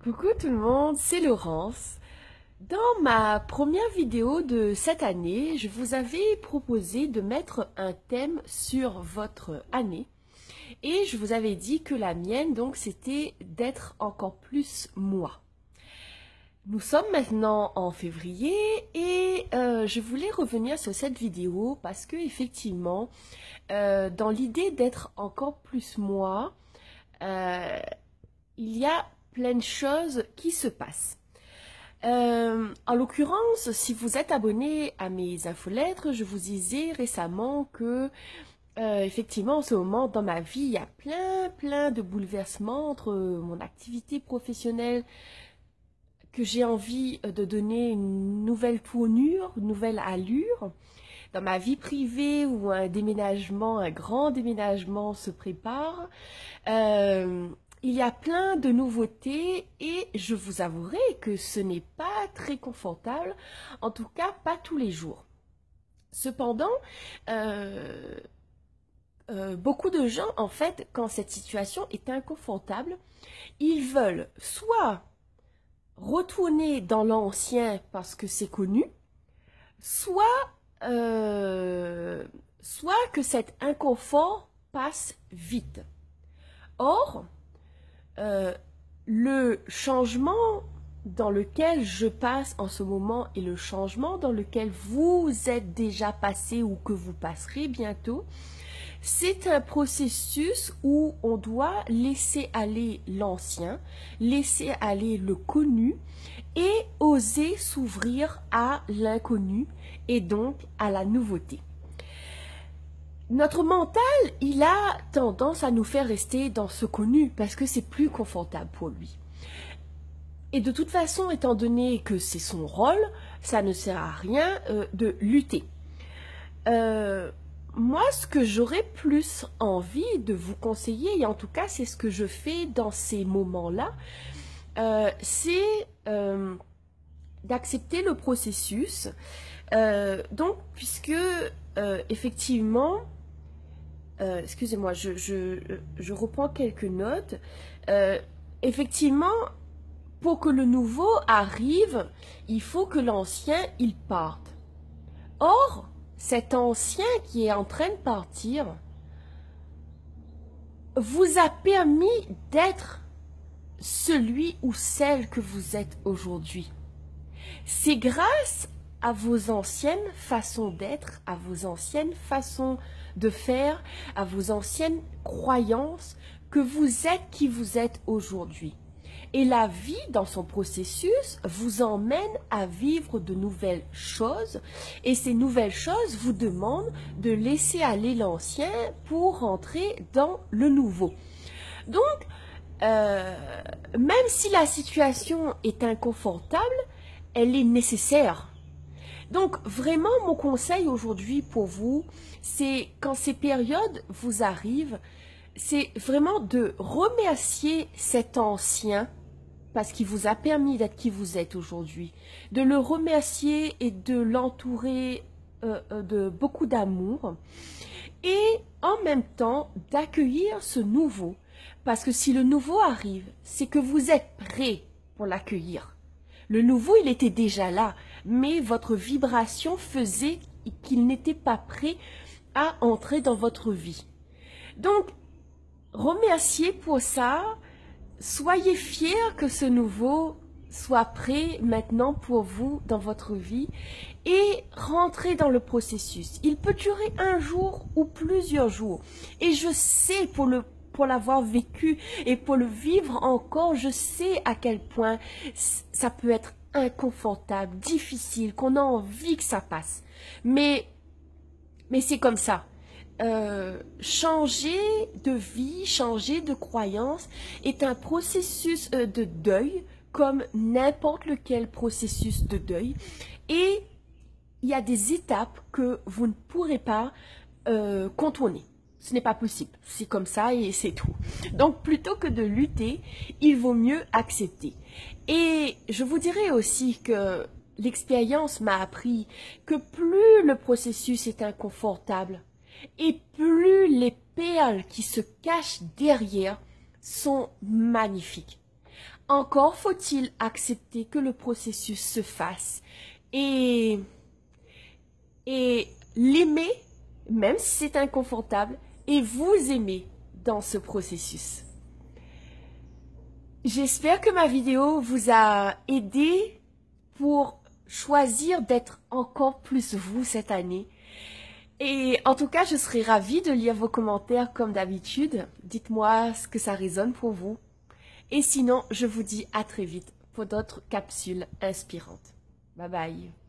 Coucou tout le monde, c'est Laurence. Dans ma première vidéo de cette année, je vous avais proposé de mettre un thème sur votre année et je vous avais dit que la mienne, donc, c'était d'être encore plus moi. Nous sommes maintenant en février et je voulais revenir sur cette vidéo parce que effectivement, dans l'idée d'être encore plus moi, il y a plein de choses qui se passent. En l'occurrence, si vous êtes abonné à mes infolettres, je vous disais récemment que effectivement, en ce moment, dans ma vie, il y a plein de bouleversements entre mon activité professionnelle que j'ai envie de donner une nouvelle tournure, une nouvelle allure, dans ma vie privée où un déménagement, un grand déménagement se prépare. Il y a plein de nouveautés et je vous avouerai que ce n'est pas très confortable, en tout cas pas tous les jours. Cependant, beaucoup de gens, en fait, quand cette situation est inconfortable, ils veulent soit retourner dans l'ancien parce que c'est connu, soit que cet inconfort passe vite. Or, le changement dans lequel je passe en ce moment et le changement dans lequel vous êtes déjà passé ou que vous passerez bientôt, c'est un processus où on doit laisser aller l'ancien, laisser aller le connu et oser s'ouvrir à l'inconnu et donc à la nouveauté. Notre mental, il a tendance à nous faire rester dans ce connu parce que c'est plus confortable pour lui. Et de toute façon, étant donné que c'est son rôle, ça ne sert à rien de lutter. Moi, ce que j'aurais plus envie de vous conseiller, et en tout cas c'est ce que je fais dans ces moments-là, c'est d'accepter le processus. Donc, puisque effectivement, excusez-moi, je reprends quelques notes. Effectivement, pour que le nouveau arrive, il faut que l'ancien, il parte. Or, cet ancien qui est en train de partir vous a permis d'être celui ou celle que vous êtes aujourd'hui. C'est grâce à vos anciennes façons d'être, à vos anciennes façons de faire, à vos anciennes croyances que vous êtes qui vous êtes aujourd'hui. Et la vie, dans son processus, vous emmène à vivre de nouvelles choses. Et ces nouvelles choses vous demandent de laisser aller l'ancien pour rentrer dans le nouveau. Donc, même si la situation est inconfortable, elle est nécessaire. Donc, vraiment, mon conseil aujourd'hui pour vous, c'est quand ces périodes vous arrivent, c'est vraiment de remercier cet ancien parce qu'il vous a permis d'être qui vous êtes aujourd'hui, de le remercier et de l'entourer de beaucoup d'amour et en même temps d'accueillir ce nouveau, parce que si le nouveau arrive, c'est que vous êtes prêt pour l'accueillir. Le nouveau, il était déjà là, mais votre vibration faisait qu'il n'était pas prêt à entrer dans votre vie. Donc, remerciez pour ça. Soyez fiers que ce nouveau soit prêt maintenant pour vous dans votre vie et rentrez dans le processus. Il peut durer un jour ou plusieurs jours. Et je sais pour l'avoir vécu et pour le vivre encore, je sais à quel point ça peut être inconfortable, difficile, qu'on a envie que ça passe. Mais c'est comme ça. Changer de vie, changer de croyance est un processus de deuil comme n'importe lequel processus de deuil et il y a des étapes que vous ne pourrez pas contourner. Ce n'est pas possible, c'est comme ça et c'est tout. Donc plutôt que de lutter, il vaut mieux accepter. Et je vous dirais aussi que l'expérience m'a appris que plus le processus est inconfortable, et plus les perles qui se cachent derrière sont magnifiques. Encore faut-il accepter que le processus se fasse et l'aimer, même si c'est inconfortable, et vous aimer dans ce processus. J'espère que ma vidéo vous a aidé pour choisir d'être encore plus vous cette année. Et en tout cas, je serai ravie de lire vos commentaires comme d'habitude. Dites-moi ce que ça résonne pour vous. Et sinon, je vous dis à très vite pour d'autres capsules inspirantes. Bye bye.